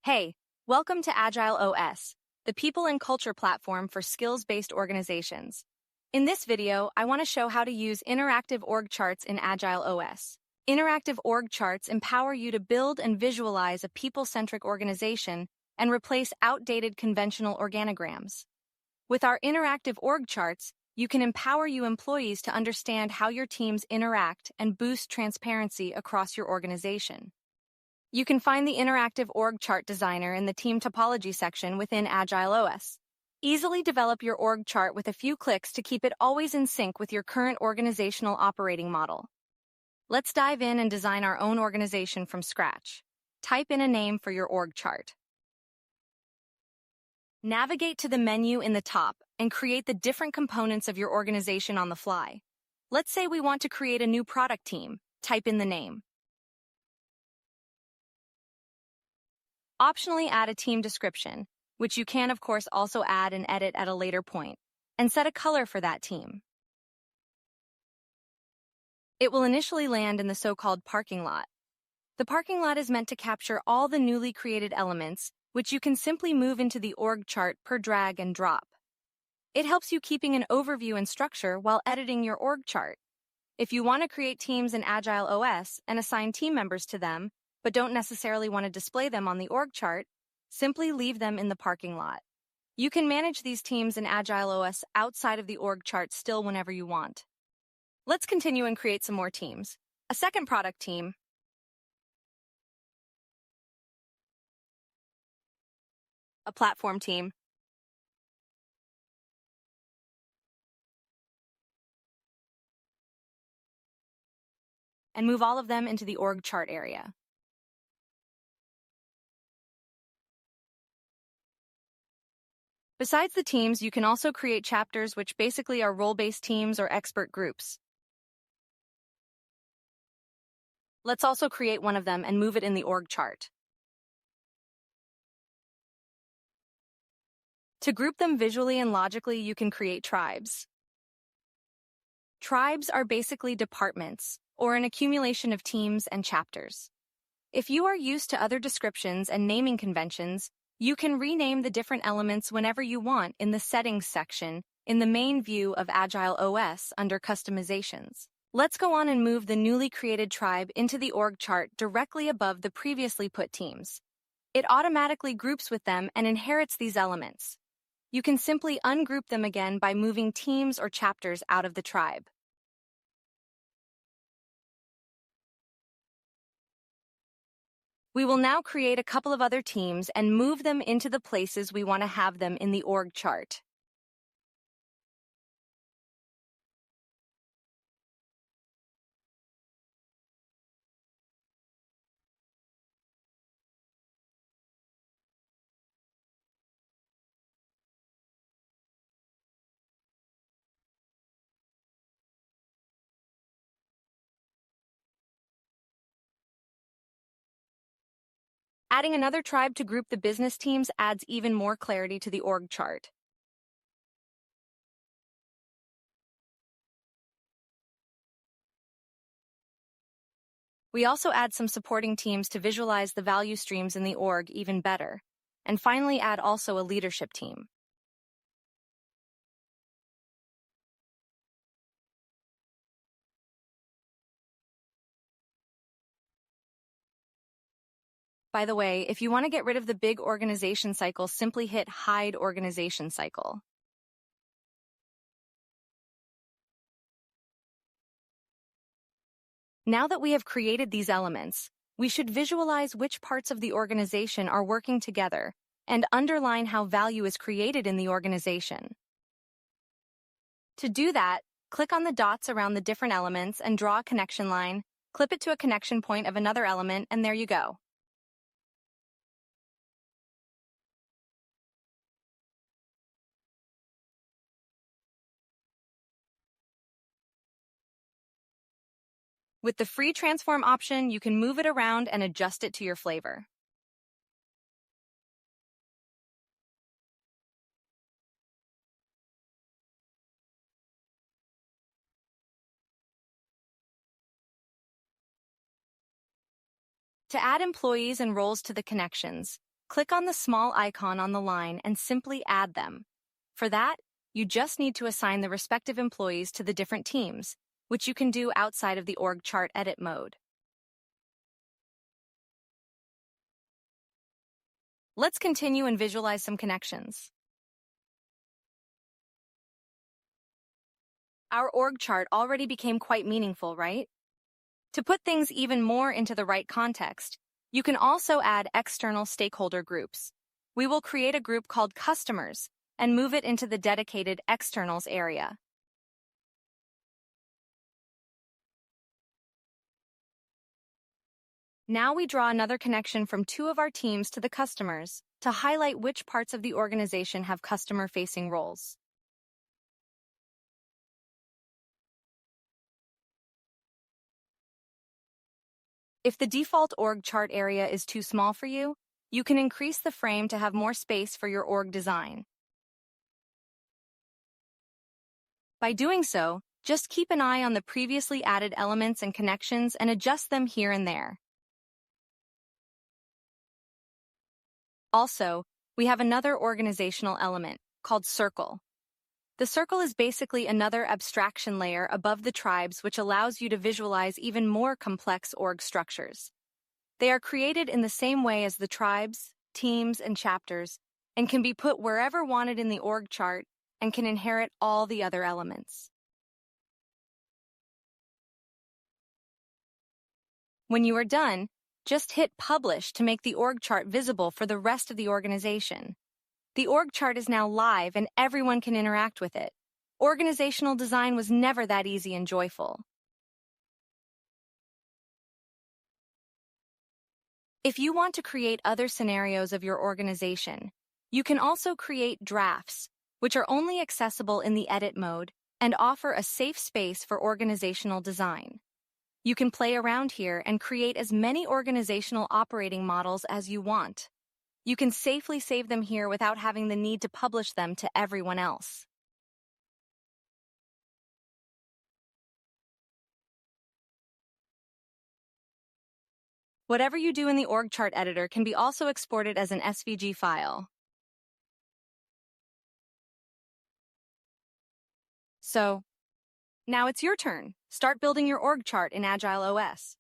Hey, welcome to agyleOS, the people and culture platform for skills-based organizations. In this video, I want to show how to use interactive org charts in agyleOS. Interactive org charts empower you to build and visualize a people-centric organization and replace outdated conventional organograms. With our interactive org charts, you can empower you employees to understand how your teams interact and boost transparency across your organization. You can find the interactive org chart designer in the team topology section within agyleOS. Easily develop your org chart with a few clicks to keep it always in sync with your current organizational operating model. Let's dive in and design our own organization from scratch. Type in a name for your org chart. Navigate to the menu in the top and create the different components of your organization on the fly. Let's say we want to create a new product team. Type in the name. Optionally add a team description, which you can of course also add and edit at a later point, and set a color for that team. It will initially land in the so-called parking lot. The parking lot is meant to capture all the newly created elements, which you can simply move into the org chart per drag and drop. It helps you keeping an overview and structure while editing your org chart. If you want to create teams in agyleOS and assign team members to them, but don't necessarily want to display them on the org chart, simply leave them in the parking lot. You can manage these teams in agyleOS outside of the org chart still whenever you want. Let's continue and create some more teams. A second product team. A platform team. And move all of them into the org chart area. Besides the teams, you can also create chapters, which basically are role-based teams or expert groups. Let's also create one of them and move it in the org chart. To group them visually and logically, you can create tribes. Tribes are basically departments, or an accumulation of teams and chapters. If you are used to other descriptions and naming conventions, you can rename the different elements whenever you want in the Settings section in the main view of agyleOS under Customizations. Let's go on and move the newly created tribe into the org chart directly above the previously put teams. It automatically groups with them and inherits these elements. You can simply ungroup them again by moving teams or chapters out of the tribe. We will now create a couple of other teams and move them into the places we want to have them in the org chart. Adding another tribe to group the business teams adds even more clarity to the org chart. We also add some supporting teams to visualize the value streams in the org even better. And finally, add also a leadership team. By the way, if you want to get rid of the big organization cycle, simply hit Hide Organization Cycle. Now that we have created these elements, we should visualize which parts of the organization are working together and underline how value is created in the organization. To do that, click on the dots around the different elements and draw a connection line, clip it to a connection point of another element, and there you go. With the free transform option, you can move it around and adjust it to your flavor. To add employees and roles to the connections, Click on the small icon on the line and simply add them. For that, you just need to assign the respective employees to the different teams, which you can do outside of the org chart edit mode. Let's continue and visualize some connections. Our org chart already became quite meaningful, right? To put things even more into the right context, you can also add external stakeholder groups. We will create a group called Customers and move it into the dedicated Externals area. Now we draw another connection from two of our teams to the customers to highlight which parts of the organization have customer-facing roles. If the default org chart area is too small for you, you can increase the frame to have more space for your org design. By doing so, just keep an eye on the previously added elements and connections and adjust them here and there. Also, we have another organizational element called Circle. The circle is basically another abstraction layer above the tribes which allows you to visualize even more complex org structures. They are created in the same way as the tribes, teams, and chapters, and can be put wherever wanted in the org chart and can inherit all the other elements. When you are done, just hit Publish to make the org chart visible for the rest of the organization. The org chart is now live and everyone can interact with it. Organizational design was never that easy and joyful. If you want to create other scenarios of your organization, you can also create drafts, which are only accessible in the edit mode and offer a safe space for organizational design. You can play around here and create as many organizational operating models as you want. You can safely save them here without having the need to publish them to everyone else. Whatever you do in the org chart editor can be also exported as an SVG file. So, now it's your turn. Start building your org chart in agyleOS.